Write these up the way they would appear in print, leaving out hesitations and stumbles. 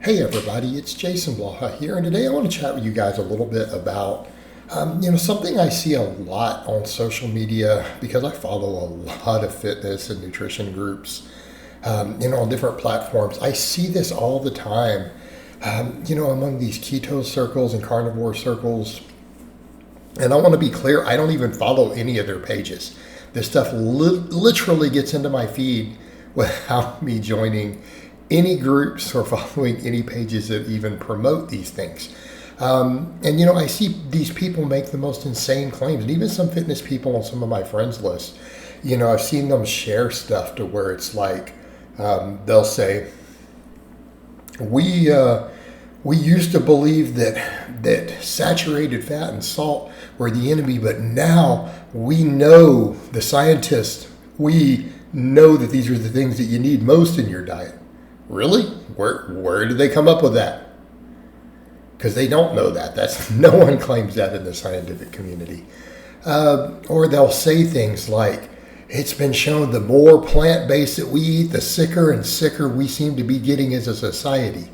Hey everybody, it's Jason Blaha here, and today I want to chat with you guys a little bit about, something I see a lot on social media because I follow a lot of fitness and nutrition groups, on different platforms. I see this all the time, among these keto circles and carnivore circles. And I want to be clear, I don't even follow any of their pages. This stuff literally gets into my feed without me joining any groups or following any pages that even promote these things. I see these people make the most insane claims, and even some fitness people on some of my friends list. I've seen them share stuff to where it's like, they'll say, we used to believe that saturated fat and salt were the enemy, but now we know, the scientists, we know that these are the things that you need most in your diet. Really? Where did they come up with that? Because they don't know that. No one claims that in the scientific community. Or they'll say things like, it's been shown the more plant-based that we eat, the sicker and sicker we seem to be getting as a society.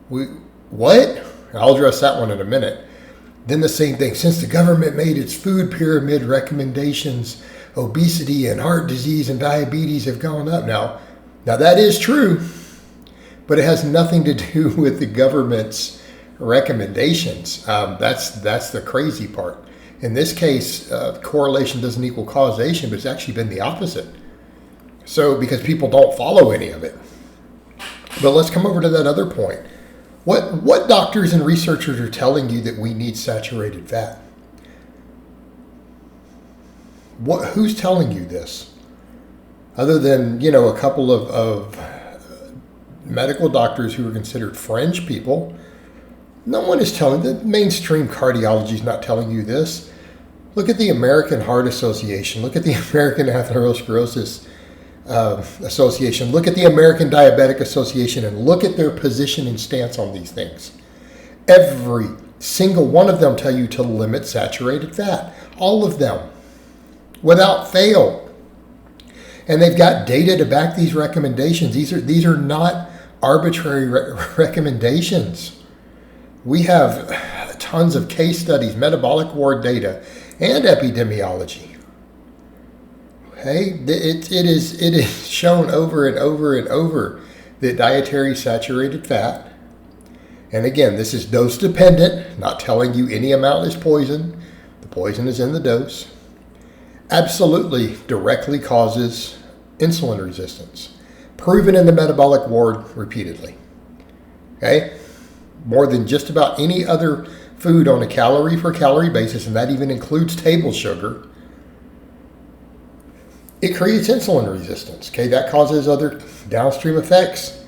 What? I'll address that one in a minute. Then the same thing. Since the government made its food pyramid recommendations, obesity and heart disease and diabetes have gone up. Now that is true, but it has nothing to do with the government's recommendations. That's the crazy part. In this case, correlation doesn't equal causation, but it's actually been the opposite. So because people don't follow any of it. But let's come over to that other point. What doctors and researchers are telling you that we need saturated fat? Who's telling you this? Other than, a couple of medical doctors who are considered fringe people, no one is telling, the mainstream cardiology is not telling you this. Look at the American Heart Association. Look at the American Atherosclerosis Association. Look at the American Diabetic Association, and look at their position and stance on these things. Every single one of them tell you to limit saturated fat. All of them, without fail. And they've got data to back these recommendations. These are not arbitrary recommendations. We have tons of case studies, metabolic ward data, and epidemiology. Okay, it is shown over and over and over that dietary saturated fat, and again, this is dose dependent, not telling you any amount is poison. The poison is in the dose. Absolutely directly causes insulin resistance. Proven in the metabolic ward repeatedly. Okay? More than just about any other food on a calorie per calorie basis, and that even includes table sugar. It creates insulin resistance. Okay? That causes other downstream effects.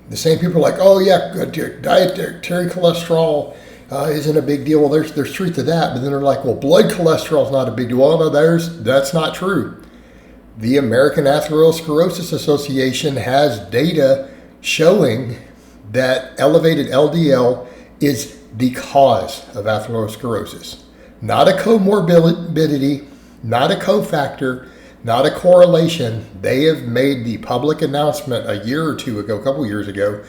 The same people are like, oh yeah, dietary cholesterol isn't a big deal. Well, there's truth to that, but then they're like, well, blood cholesterol is not a big deal. Well, no, that's not true. The American Atherosclerosis Association has data showing that elevated LDL is the cause of atherosclerosis. Not a comorbidity, not a cofactor, not a correlation. They have made the public announcement a year or two ago, a couple years ago,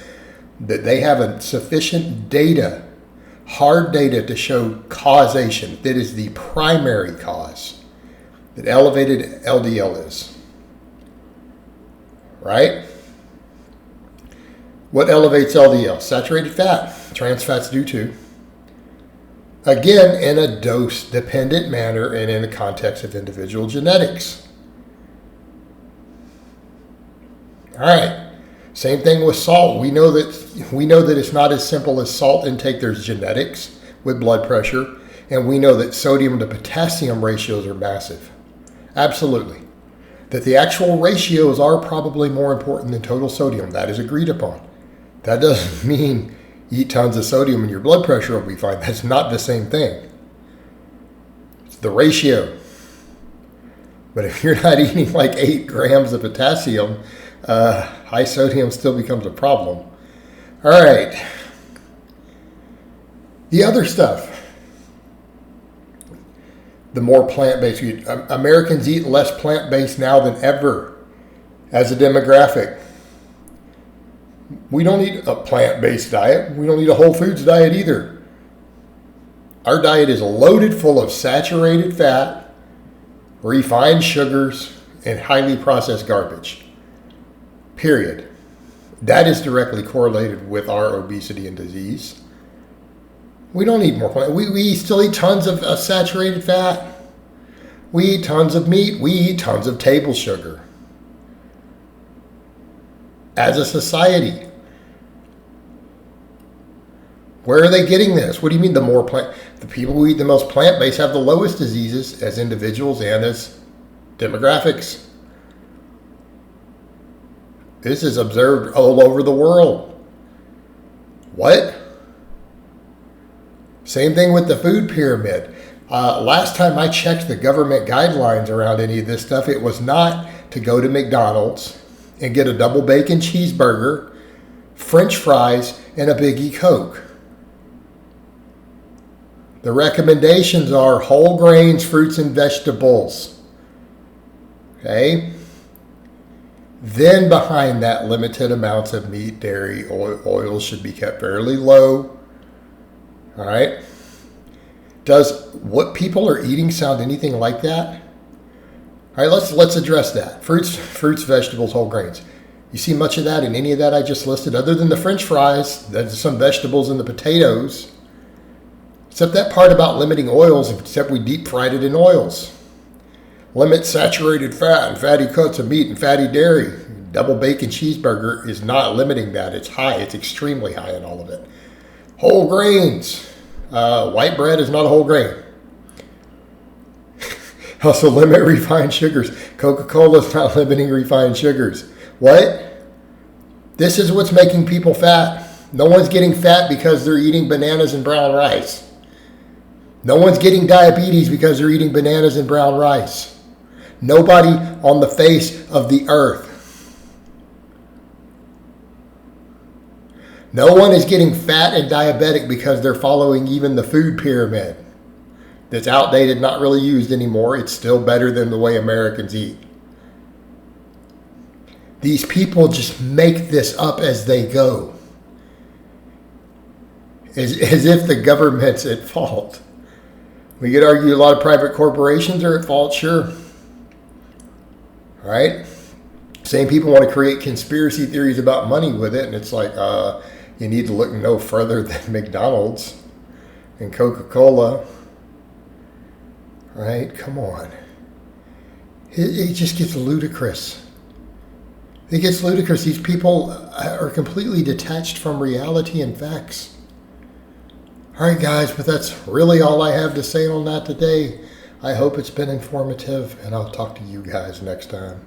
that they have a sufficient data, hard data to show causation. That is the primary cause that elevated LDL is. Right? What elevates LDL? Saturated fat. Trans fats do too. Again, in a dose-dependent manner and in the context of individual genetics. All right. Same thing with salt. We know that it's not as simple as salt intake. There's genetics with blood pressure, and we know that sodium to potassium ratios are massive. Absolutely. That the actual ratios are probably more important than total sodium. That is agreed upon. That doesn't mean eat tons of sodium and your blood pressure will be fine. That's not the same thing. It's the ratio. But if you're not eating like 8 grams of potassium, high sodium still becomes a problem. All right. The other stuff. The more plant-based we eat. Americans eat less plant-based now than ever as a demographic. We don't need a plant-based diet. We don't need a whole foods diet either. Our diet is loaded full of saturated fat, refined sugars, and highly processed garbage. Period. That is directly correlated with our obesity and disease. We don't need more plant. We still eat tons of saturated fat. We eat tons of meat. We eat tons of table sugar. As a society. Where are they getting this? What do you mean the people who eat the most plant-based have the lowest diseases as individuals and as demographics? This is observed all over the world. What? Same thing with the food pyramid. Last time I checked the government guidelines around any of this stuff, it was not to go to McDonald's and get a double bacon cheeseburger, French fries, and a Biggie Coke. The recommendations are whole grains, fruits, and vegetables. Okay? Then behind that, limited amounts of meat, dairy, oils should be kept fairly low. All right? Does what people are eating sound anything like that? All right, let's address that. Fruits, vegetables, whole grains. You see much of that in any of that I just listed, other than the French fries, there's some vegetables and the potatoes. Except that part about limiting oils, except we deep fried it in oils. Limit saturated fat and fatty cuts of meat and fatty dairy. Double bacon cheeseburger is not limiting that. It's high. It's extremely high in all of it. Whole grains. White bread is not a whole grain. Also limit refined sugars. Coca-Cola is not limiting refined sugars. What? This is what's making people fat. No one's getting fat because they're eating bananas and brown rice. No one's getting diabetes because they're eating bananas and brown rice. Nobody on the face of the earth. No one is getting fat and diabetic because they're following even the food pyramid. That's outdated, not really used anymore. It's still better than the way Americans eat. These people just make this up as they go. As if the government's at fault. We could argue a lot of private corporations are at fault, sure. All right? Same people want to create conspiracy theories about money with it, and it's like, you need to look no further than McDonald's and Coca-Cola. Right? Come on. It just gets ludicrous. It gets ludicrous. These people are completely detached from reality and facts. All right, guys, but that's really all I have to say on that today. I hope it's been informative, and I'll talk to you guys next time.